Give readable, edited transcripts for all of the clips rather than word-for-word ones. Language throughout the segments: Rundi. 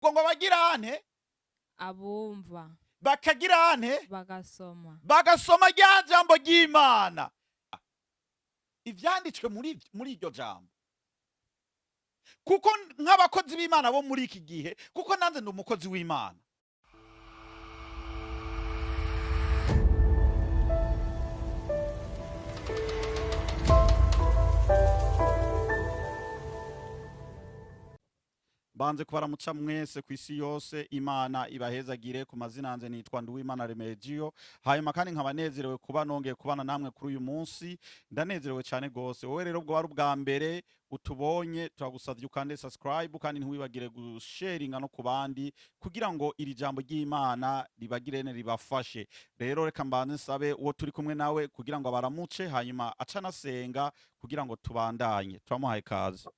ngo bagirane abumva bakagirane bagasoma bagasoma rya jambo ry'Imana. Ivyanditswe muri iryo jambo, kuko nk'abakozi b'Imana bo muri iki gihe, kuko nanze ndi umukozi w'Imana, banze kubaramuca mwese ku isi yose. Imana ibahezagire. Ku mazina yanjye nitwa Nduwimana Remegio. Hanyuma kandi nkaba nezerewe kuba nongeye kubana namwe kuri uyu munsi. Ndanezerewe cyane gose. Wowe rero bwo wari ubwa mbere utubonye, turagusavye ukande subscribe kandi ntiwibagire gusharinga no ku bandi, kugira ngo iri jambo ry'Imana ribagirene ribafashe. Rero reka mbanze nsabe uwo turi kumwe nawe kugira ngo abaramuce, hanyuma aca nasenga kugira ngo tubandanye. Turamuhaye kazi.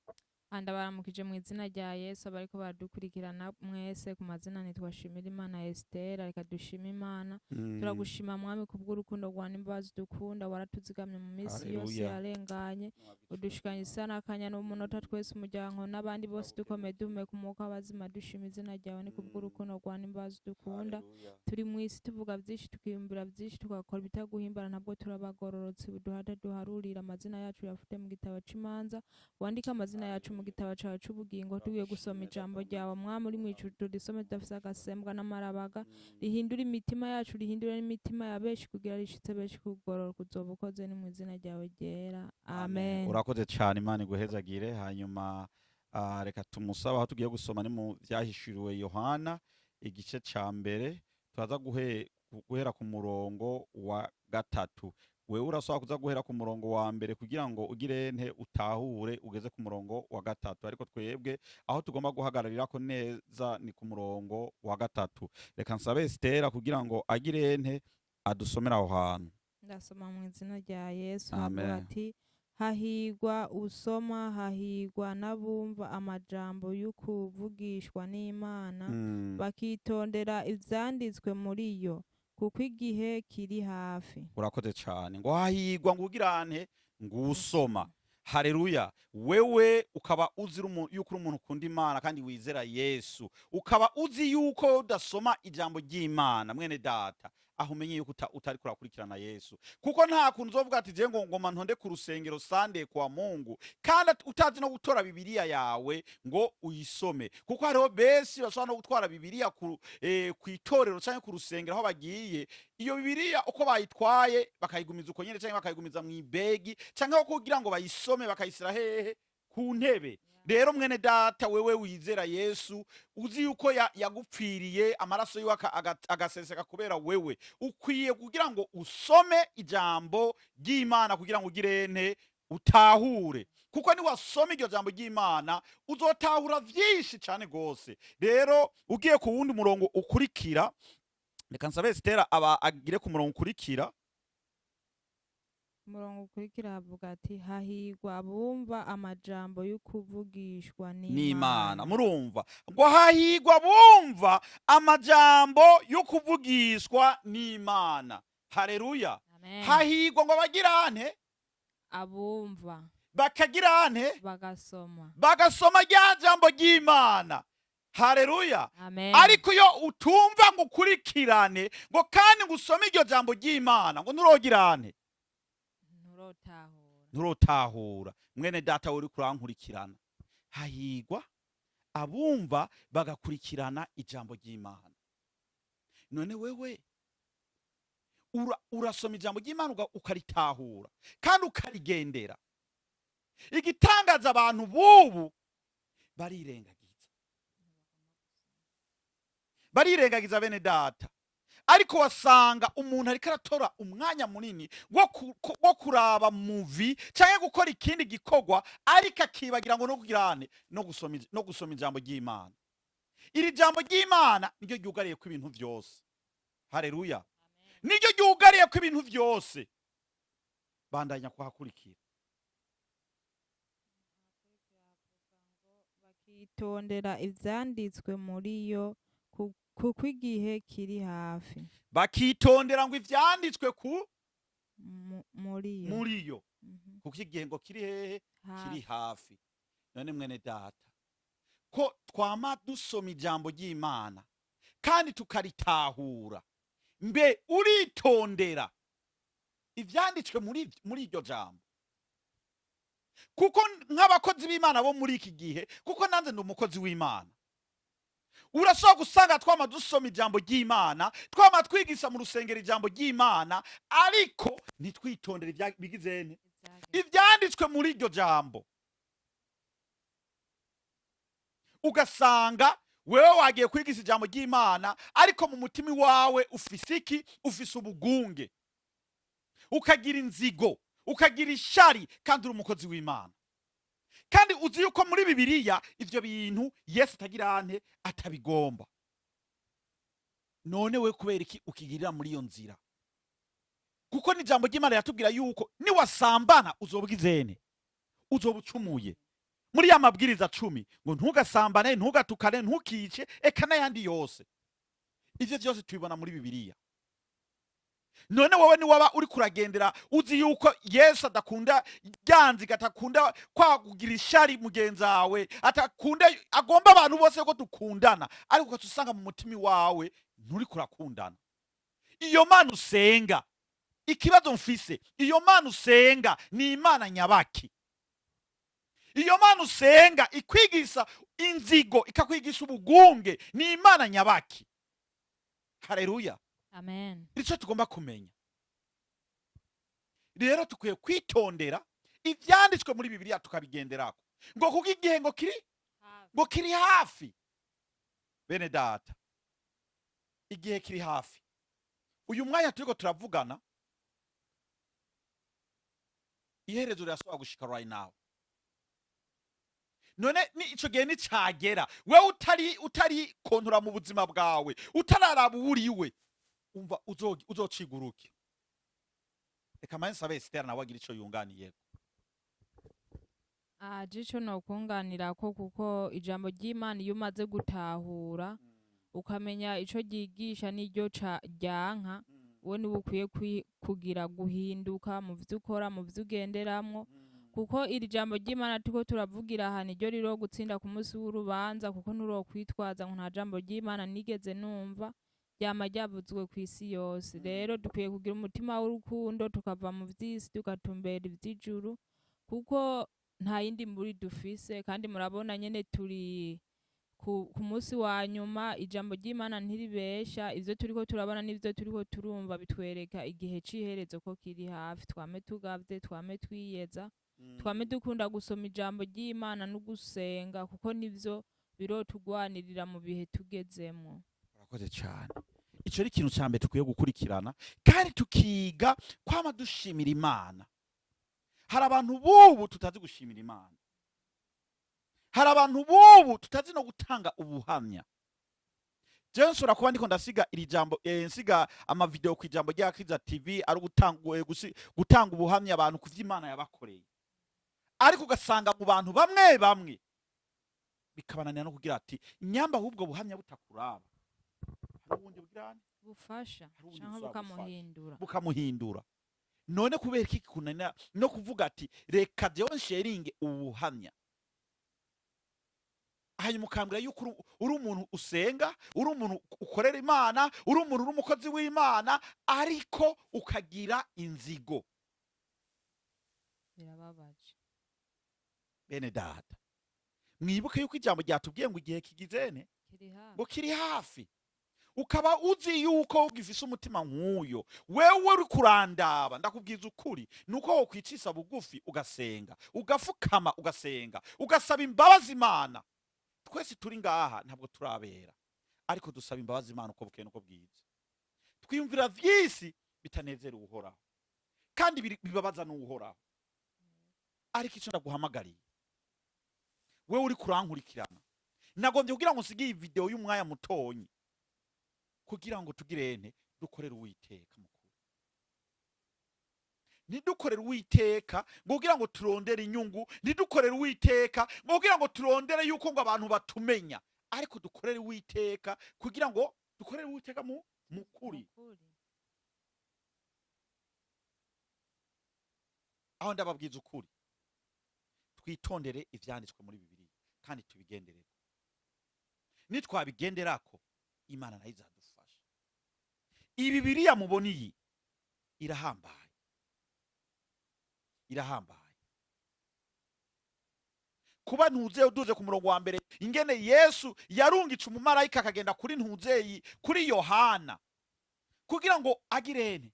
Ndabaramukije mu izina rya Yesu abariko baradukurikirana mwese. Ku mazina nitwa Ryimana Esther. Reka dushima Imana. Turagushima mwami kubw'urukundo rwa n'imbabazi dukunda, waratuzigamye mu minsi yose yarenganye, udushikanye isana akanya n'umunota twese umuryango n'abandi bose dukomeye duhumeka umwuka w'abazima. Dushima izina ryawe ni kubw'urukundo rwa n'imbabazi dukunda. Turi mu isi tuvuga byinshi tukiyumvira byinshi tugakora ibitaguhimbara, ntabwo turabagororotse. Buduhata duharurira amazina yacu yafute mu gitabo c'imanza, wandika amazina yacu mu gitabo cyawe c'ubugingo. Tugiye gusoma ijambo ryawe mwami uri mw'ijuru, turisome tudafise agasembwa n'amarabaga. Rihindura imitima yacu, rihindura n'imitima ya benshi, kugira rishitse benshi kugororoka. Uzoba ukoze ni mu izina ryawe ryera, amen. Urakoze cyane, Imana iguhezagire. Hanyuma reka tumusaba aho tugiye gusoma ni mu vyahishuriwe Yohana igice ca mbere, turaza guhera ku murongo wa 3. Wewe urasaba kuza guhera ku murongo wa mbere kugira ngo ugire nte utahure ugeze ku murongo wa 3, ariko twebwe aho tugomba guhagararira ko neza ni ku murongo wa 3. Reka nsabe Esther kugira ngo agire nte adusomera aho hantu. Ndasoma mu izina rya Yesu. Amen. Ati hahigwa usoma, hahigwa n'abumva amajambo y'ukuvugishwa n'Imana, bakitondera ivyanditswe muri yo, kuko igihe kiri hafi. Urakoze cyane. Ngo hahigwa ngo ugirane ngusoma. Haleluya. Wewe ukaba uzi yuko umuntu ukunda Imana kandi wizera Yesu, ukaba uzi yuko udasoma ijambo ry'Imana, mwene data, aho umenye yuko utari kurakurikirana Yesu. Kuko nta kuntu uzovuga ati je ngo ngoma ntonde ku rusengero Sunday kwa Mungu kandi utazi no gutora Bibiliya yawe ngo uyisome. Kuko hariho benshi bashobora no gutwara Bibiliya ku itorero canke ku rusengero aho bagiye, iyo Bibiliya uko bayitwaye bakayigumiza uko nyene canke bakayigumiza mu ibegi canke aho kugira ngo bayisome bakayisira hehe ku ntebe. Rero mwene data, wewe wizera Yesu, uzi yuko yagupfiriye, amaraso yiwe agaseseka kubera wewe, ukwiye kugira ngo usome ijambo ry'Imana kugira ngo ugirene utahure. Kuko ni wasoma iryo jambo ry'Imana uzotahura vyinshi cyane gose. Rero ugiye ku wundi murongo ukurikira, reka nsabe Esther aba agire ku murongo ukurikira. Umurongo ukurikira havuga ati hahigwa abumva amajambo y'ukuvugishwa n'Imana. Murumva ngo hahigwa bumva amajambo y'ukuvugishwa n'Imana. Haleluya. Hahigwa ngo bagirane abumva bakagirane bagasoma rya jambo ry'Imana. Haleluya. Ariko iyo utumva ngo ukurikirane ngo kandi ngo usome iryo jambo ry'Imana ngo nturogirane, nturotahura. Mwene data uri kurankurikirana, hahigwa abumva bagakurikirana ijambo ry'Imana. None wewe urasoma ijambo ry'Imana ukaritahura kandi ukarigendera. Igitangaza abantu bubu barirengagiza bene data. Ariko wasanga umuntu ariko aratora umwanya munini wo kuraba movie cyangwa gukora ikindi gikorwa, ariko akibagira ngo no kugirane no gusoma ijambo ry'Imana. Iri jambo ry'Imana niryo ryugariye ku ibintu byose. Haleluya. Niryo ryugariye ku ibintu byose. Bandanya kuhakurikira. Bakitondera ivyanditswe muri yo, kuko igihe kiri hafi. Bakitondera ngo ivyanditswe muri yo. Kuko igihe ngo kiri hehe? Kiri hafi. None mwene data, ko twama dusoma ijambo ry'Imana kandi tukaritahura, mbe uritondera ivyanditswe muri iryo jambo? Kuko nk'abakozi b'Imana bo muri iki gihe, kuko nanze ndi umukozi w'Imana, urashobora gusanga twama dusoma ijambo ry'Imana, twama twigisha mu rusengero ijambo ry'Imana, ariko ntitwitondere bigizene ivyanditswe muri iryo jambo. Ugasanga wewe wagiye kwigisha ijambo ry'Imana, ariko mu mutima wawe ufise iki? Ufise ubugunge, ukagira inzigo, ukagira ishari, kandi uri umukozi w'Imana. Kandi uzi yuko muri Bibiliya ivyo bintu Yesu atagira ante, atabigomba. None we kubera iki ukigirira muri iyo nzira? Kuko n'ijambo ry'Imana yatubwira yuko niwasambana uzobwizene, uzobucumuye. Muri ya mabwiriza 10 ngo ntugasambane, ntugatukane, ntukice, eka n'ayandi yose. Ivyo vyose tubibona muri Bibiliya. None wowe ni waba uri kuragendera uzi yuko Yesu adakunda ryanzi, gatakunda kwakugira ishari mugenzi wawe, atakunda, agomba abantu bose ko dukundana, ariko ukatusanga mu mutima wawe nturi kurakundana. Iyo Mana usenga, ikibazo mfise, iyo Mana usenga ni Imana nyabaki? Iyo Mana usenga ikwigisha inzigo, ikakwigisha ubugunge, ni Imana nyabaki? Haleluya. Amen. Icyo tugomba kumenya rero, tukwiye kwitondera ivyanditswe muri Bibiliya tukabigenderako, ngo kuko igihe ngo kiri hafi. Bene data, igihe kiri hafi. Uyu mwanya turiko turavugana, iherezo rirashobora gushika right now. None ni ico gihe nicagera, wewe utari kontora mu buzima bwawe, utararaba uriwe, umva uzociguruke. Reka manje sabe Esther nawe agira ico yunganiyeko. Jico no kunganirako, kuko ijambo ry'Imana iyo umaze gutahura ukamenya ico ryigisha n'iryo ryanka, we niwe ukwiye kugira guhinduka mu vyo ukora, mu vyo ugenderamwo. Kuko iri jambo ry'Imana turiko turavugira aha niryo riro gutsinda ku munsi w'urubanza, kuko nturokwitwaza ngo nta jambo ry'Imana nigeze numva, ryama ryavuzwe kw'isi yose. Rero dukwiye kugira umutima w'urukundo, tukava mu vy'isi tukatumbera ivy'ijuru, kuko nta yindi muri dufise. Kandi murabona nyene turi ku munsi wa nyuma, ijambo ry'Imana ntiribesha. Ivyo turiko turabona n'ivyo turiko turumva bitwereka igihe c'iherezo ko kiri hafi. Twame tugavye, twame twiyeza, twame dukunda gusoma ijambo ry'Imana no gusenga, kuko nivyo birotugwanirira mu bihe tugezemwo. Urakoze cyane. Ico ari ikintu cyambe tukwiye gukurikirana, kandi tukiga kwama dushimira Imana. Hari abantu bubu tutazi gushimira Imana, hari abantu bubu tutazi no gutanga ubuhamya. Jewe nsura kuba ndiko ndasiga iri jambo nsiga ama video ku ijambo rya Kiza TV, ari gutanga ubuhamya abantu ku vy'Imana yabakoreye, ariko ugasanga mu bantu bamwe bikabananira no kugira ati nyamba ahubwo buhamya butakuraba, hari ubundi bugirane bufasha canke bukamuhindura. None kubera iki kunanira no kuvuga ati reka jewe sharinge ubuhamya, hanyuma ukambwira yuko uri umuntu usenga, uri umuntu ukorera Imana, uri umuntu uri umukozi w'Imana, ariko ukagira inzigo? Birababaje. Bene data, mwibuke yuko ijambo ryatubwiye ngo igihe kigizene ngo kiri hafi. Ukaba uzi yuko ugifise umutima nk'uyo, wewe uri kurandaba, ndakubwiza ukuri nuko wo kwicisa bugufi ugasenga, ugafukama ugasenga, ugasaba imbabazi Imana. Twese turi ngaha ntabwo turabera, ariko dusaba imbabazi Imana uko bukeye nuko bwiza. Twiyumvira vyisi bitanezera uhoraho, kandi bibabaza n'uhoraho. Ariko ico ndaguhamagariye wewe uri kurankurikirana, nagombye kugira ngo nsigiye iyi video y'umwanya mutonyi, kugira ngo tugirene dukorera Uwiteka mukuru. Nidukorera Uwiteka ngo kugira ngo turondere inyungu, nidukorera Uwiteka ngo kugira ngo turondere yuko ngo abantu batumenya, ariko dukorere Uwiteka kugira ngo dukorere Uwiteka mukuri. Aho ndababwiza ukuri, twitondere ivyanditswe muri Bibiliya kandi tubigenderere. nitwabigenderako imana nayo izadufasha. Iyi Bibiliya mubona iyi irahambaye, irahambaye. Kuba ntuzeyi uduze ku murongo wa mbere ingene Yesu yarungica umumarayika akagenda kuri ntuzeyi kuri Yohana kugira ngo agirene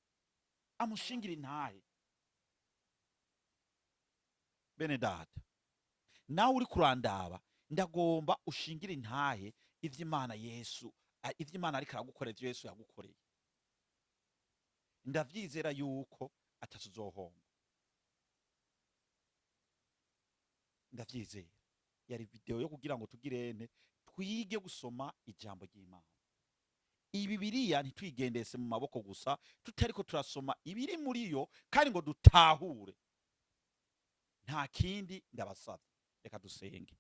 amushingire intahe. Bene data, nawe uri kurandaba ndagomba ushingire intahe ivy'Imana Yesu, ivy'Imana ariko aragukorera, ivyo Yesu yagukoreye. Ndavyizera yuko atatuzohomba, ndavyizera. Yari video yo kugira ngo tugirene twige gusoma ijambo ry'Imana. Iyi Bibiliya ntitwigendese mu maboko gusa tutariko turasoma ibiri muri yo kandi ngo dutahure. Nta kindi ndabasaba, reka dusenge.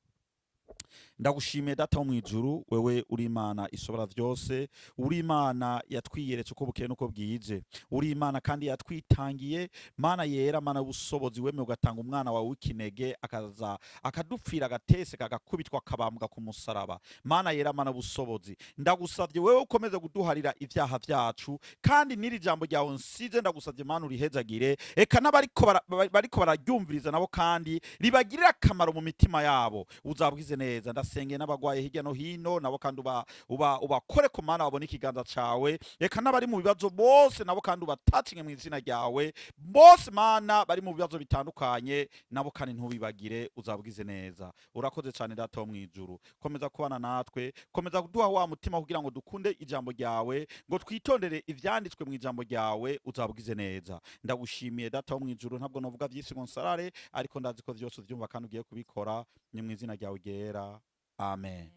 Ndagushimiye data wo mwijuru, wewe uri Imana isobora vyose, uri Imana yatwiyeretse uko bukeye nuko bwije, uri Imana kandi yatwitangiye, Mana yera, Mana y'ubusobozi, wemeye ugatanga umwana wawe w'ikinege akaza akadupfira agatese kagakubitwa akabambwa ku musaraba. Mana yera, Mana y'ubusobozi, ndagusavye wewe ukomeze kuduharira ivyaha vyacu, kandi n'iri jambo ryawe nsize ndagusavye Mana urihezagire, eka n'abariko bararyumviriza nabo kandi ribagirira akamaro mu mitima yabo. Uzabwize neza, ndasengeye n'abagwaye hirya no hino nabo kandi ubakore ku Mana babone ikiganza cawe, eka n'abari mu bibazo bose nabo kandi ubatacinge mu izina ryawe, bose Mana bari mu bibazo bitandukanye nabo kandi ntubibagire. Uzabwize neza. Urakoze cyane data wo mwijuru, komeza kubana natwe, komeza kuduha wa mutima kugira ngo dukunde ijambo ryawe, ngo twitondere ivyanditswe mu ijambo ryawe. Uzabwize neza. Ndagushimiye data wo mwijuru, ntabwo novuga vyinshi ngo nsarare, ariko ndazi ko vyose uvyumva kandi ugiye kubikora, ni mu izina ryawe ryera. Amen.